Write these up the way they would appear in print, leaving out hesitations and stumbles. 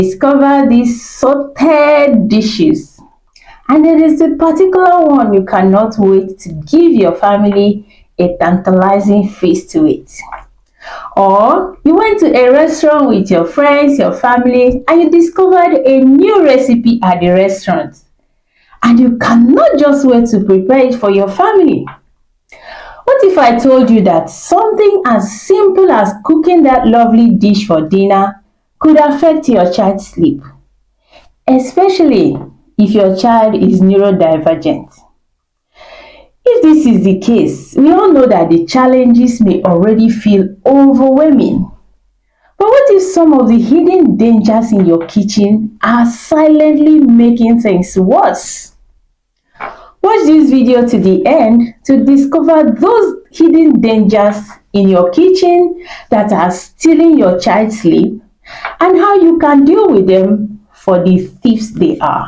Discover these sorted dishes, and there is a particular one you cannot wait to give your family a tantalizing feast to eat. Or you went to a restaurant with your friends, your family, and you discovered a new recipe at the restaurant, and you cannot just wait to prepare it for your family. What if I told you that something as simple as cooking that lovely dish for dinner could affect your child's sleep, especially if your child is neurodivergent? If this is the case, we all know that the challenges may already feel overwhelming. But what if some of the hidden dangers in your kitchen are silently making things worse? Watch this video to the end to discover those hidden dangers in your kitchen that are stealing your child's sleep and how you can deal with them for the thieves they are.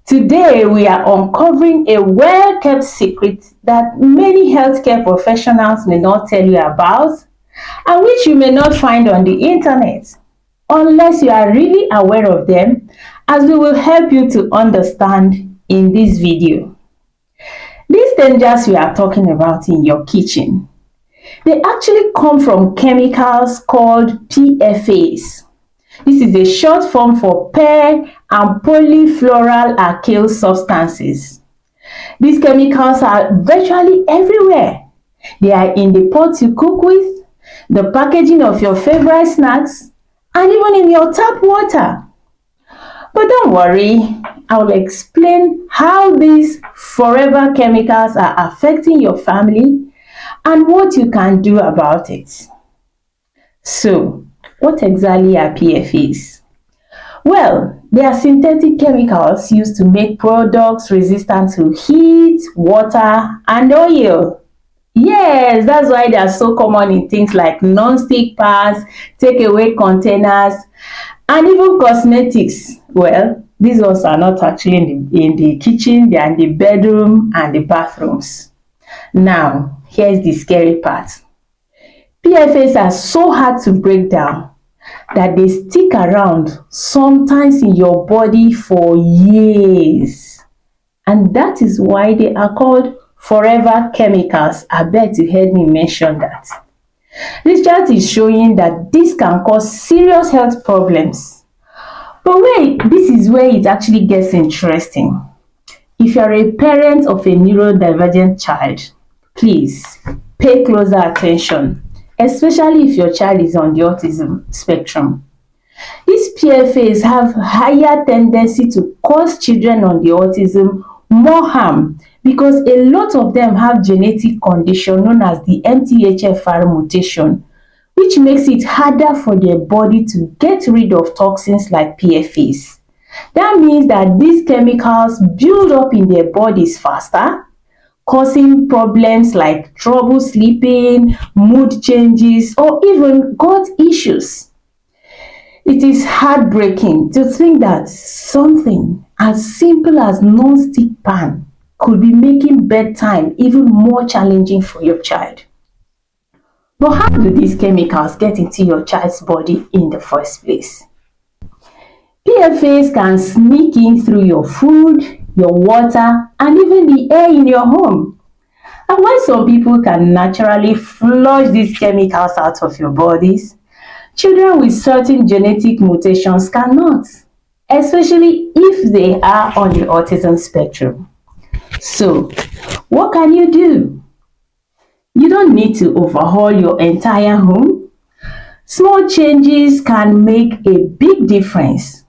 Today, we are uncovering a well-kept secret that many healthcare professionals may not tell you about and which you may not find on the internet unless you are really aware of them, as we will help you to understand in this video. These dangers we are talking about in your kitchen, they actually come from chemicals called PFAs. This is a short form for per and polyfluoroalkyl substances. These chemicals are virtually everywhere. They are in the pot you cook with, the packaging of your favorite snacks, and even in your tap water. But don't worry, I'll explain how these forever chemicals are affecting your family and what you can do about it. So, what exactly are PFAs? Well, they are synthetic chemicals used to make products resistant to heat, water, and oil. Yes, that's why they are so common in things like non-stick pans, takeaway containers, and even cosmetics. Well, these ones are not actually in the kitchen, they are in the bedroom and the bathrooms. Now, here's the scary part. PFAs are so hard to break down that they stick around, sometimes in your body for years. And that is why they are called forever chemicals. I bet you heard me mention that. This chart is showing that this can cause serious health problems. But wait, this is where it actually gets interesting. If you are a parent of a neurodivergent child, please pay closer attention, especially if your child is on the autism spectrum. These PFAs have higher tendency to cause children on the autism more harm because a lot of them have genetic condition known as the MTHFR mutation, which makes it harder for their body to get rid of toxins like PFAs. That means that these chemicals build up in their bodies faster, causing problems like trouble sleeping, mood changes, or even gut issues. It is heartbreaking to think that something as simple as non-stick pan could be making bedtime even more challenging for your child. But how do these chemicals get into your child's body in the first place? PFAs can sneak in through your food, your water, and even the air in your home. And while some people can naturally flush these chemicals out of your bodies, children with certain genetic mutations cannot, especially if they are on the autism spectrum. So, what can you do? You don't need to overhaul your entire home. Small changes can make a big difference.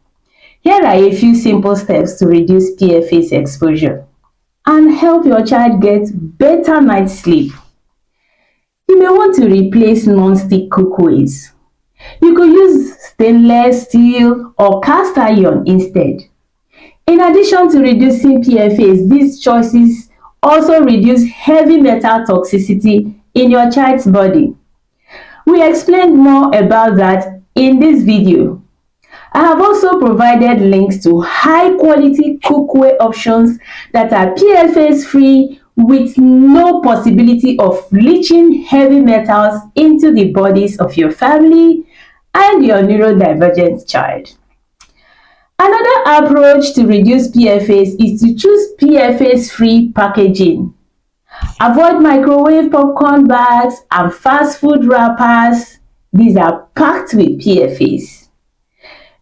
Here are a few simple steps to reduce PFAS exposure and help your child get better night's sleep. You may want to replace non-stick cookways. You could use stainless steel or cast iron instead. In addition to reducing PFAS, these choices also reduce heavy metal toxicity in your child's body. We explained more about that in this video. I have also provided links to high quality cookware options that are PFAS free with no possibility of leaching heavy metals into the bodies of your family and your neurodivergent child. Another approach to reduce PFAS is to choose PFAS free packaging. Avoid microwave popcorn bags and fast food wrappers. These are packed with PFAS.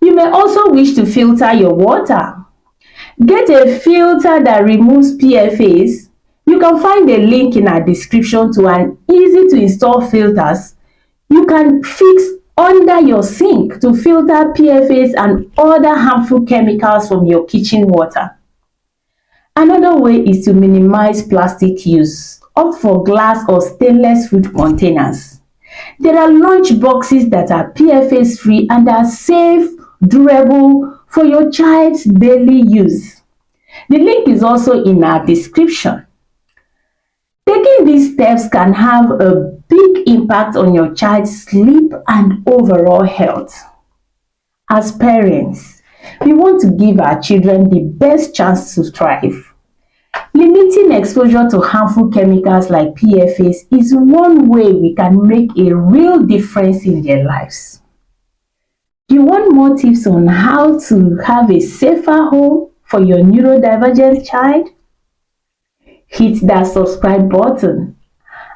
You may also wish to filter your water. Get a filter that removes PFAS. You can find a link in our description to an easy to install filters you can fix under your sink to filter PFAS and other harmful chemicals from your kitchen water. Another way is to minimize plastic use. Opt for glass or stainless food containers. There are lunch boxes that are PFAS free and are safe, durable for your child's daily use. The link is also in our description. Taking these steps can have a big impact on your child's sleep and overall health. As parents, we want to give our children the best chance to thrive. Limiting exposure to harmful chemicals like PFAS is one way we can make a real difference in their lives. Do you want more tips on how to have a safer home for your neurodivergent child? Hit that subscribe button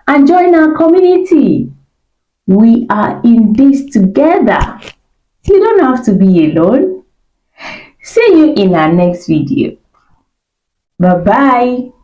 and join our community. We are in this together. You don't have to be alone. See you in our next video. Bye-bye.